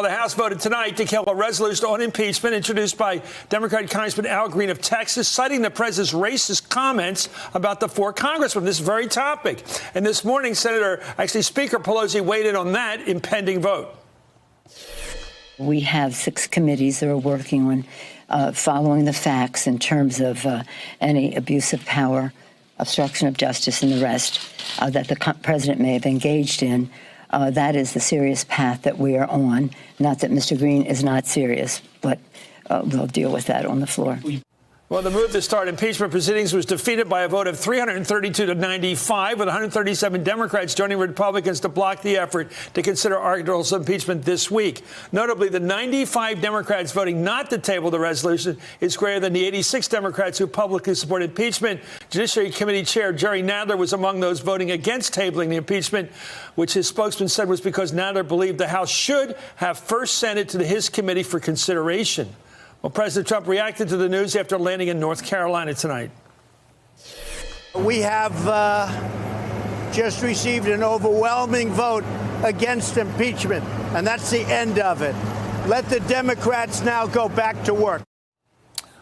The House voted tonight to kill a resolution on impeachment introduced by Democratic Congressman Al Green of Texas, citing the president's racist comments about the 4 congressmen, this very topic. And this morning, Speaker Pelosi weighed in on that impending vote. We have 6 committees that are working on following the facts in terms of any abuse of power, obstruction of justice, and the rest that the president may have engaged in. That is the serious path that we are on. Not that Mr. Green is not serious, but we'll deal with that on the floor. Well, the move to start impeachment proceedings was defeated by a vote of 332 to 95, with 137 Democrats joining Republicans to block the effort to consider articles of impeachment this week. Notably, the 95 Democrats voting not to table the resolution is greater than the 86 Democrats who publicly support impeachment. Judiciary Committee Chair Jerry Nadler was among those voting against tabling the impeachment, which his spokesman said was because Nadler believed the House should have first sent it to his committee for consideration. Well, President Trump reacted to the news after landing in North Carolina tonight. We have just received an overwhelming vote against impeachment, and that's the end of it. Let the Democrats now go back to work.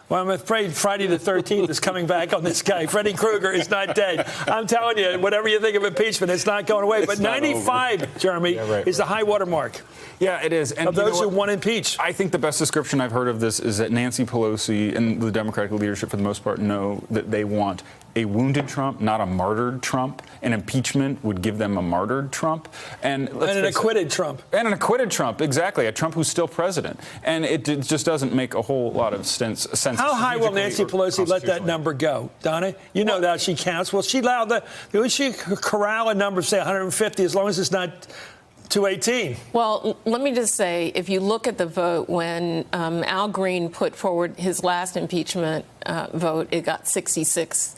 Well, I'm afraid Friday the 13th is coming back on this guy. Freddy Krueger is not dead. I'm telling you, whatever you think of impeachment, it's not going away. But 95, Jeremy, is the high water mark. Yeah, it is. And of those who want impeached. I think the best description I've heard of this is that Nancy Pelosi and the Democratic leadership, for the most part, know that they want a wounded Trump, not a martyred Trump. An impeachment would give them a martyred Trump. And an acquitted Trump. And an acquitted Trump, exactly. A Trump who's still president. And it just doesn't make a whole lot of sense. How high will Nancy Pelosi let that number go, Donna? You know that she counts. Will she corral a number, say 150, as long as it's not 218? Well, let me just say, if you look at the vote, when Al Green put forward his last impeachment vote, it got 66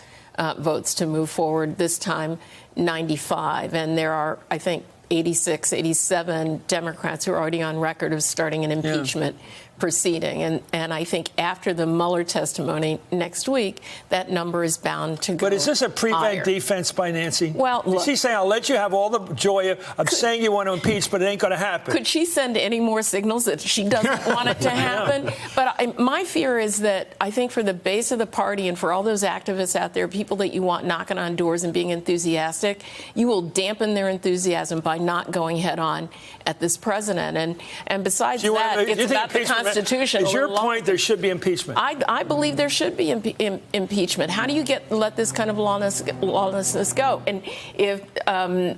votes to move forward. This time, 95. And there are, I think, 86, 87 Democrats who are already on record of starting an impeachment proceeding. And I think after the Mueller testimony next week, that number is bound to go. But is this a prevent higher defense by Nancy? Well, look, she's saying, I'll let you have all the joy of saying you want to impeach, but it ain't going to happen. Could she send any more signals that she doesn't want it to happen? But my fear is that I think for the base of the party and for all those activists out there, people that you want knocking on doors and being enthusiastic, you will dampen their enthusiasm by not going head on at this president. And besides that, it's about the Constitution. Is your point there should be impeachment? I believe there should be impeachment. How do you let this kind of lawlessness go? And if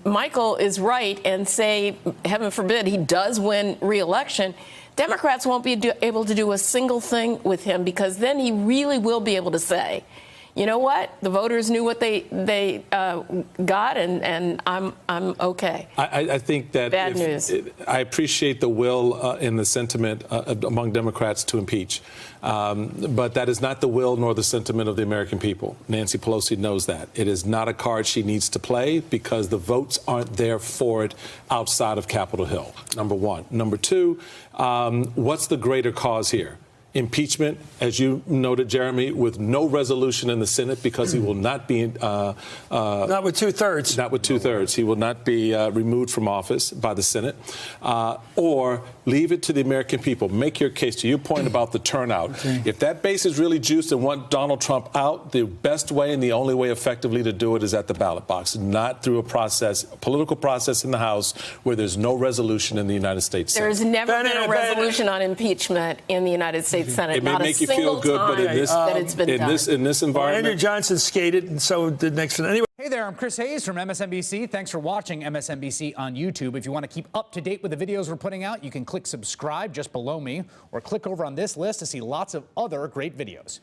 Michael is right and say, heaven forbid, he does win re-election, Democrats won't be able to do a single thing with him, because then he really will be able to say, you know what? The voters knew what they got, and I'm okay. I think that bad news. I appreciate the will and the sentiment among Democrats to impeach, but that is not the will nor the sentiment of the American people. Nancy Pelosi knows that. It is not a card she needs to play, because the votes aren't there for it outside of Capitol Hill, number one. Number two, what's the greater cause here? Impeachment, as you noted, Jeremy, with no resolution in the Senate, because he will not be not with 2/3. Not with 2/3. He will not be removed from office by the Senate, or leave it to the American people. Make your case. To your point about the turnout, if that base is really juiced and want Donald Trump out, the best way and the only way effectively to do it is at the ballot box, not through a political process in the House where there's no resolution in the United States Senate. There's never been a resolution on impeachment in the United States Senate. It may not make a you single feel good, but in this, that it's been done. in this environment, Andrew Johnson skated, and so did Nixon. Anyway. Hey there, I'm Chris Hayes from MSNBC. Thanks for watching MSNBC on YouTube. If you want to keep up to date with the videos we're putting out, you can click subscribe just below me, or click over on this list to see lots of other great videos.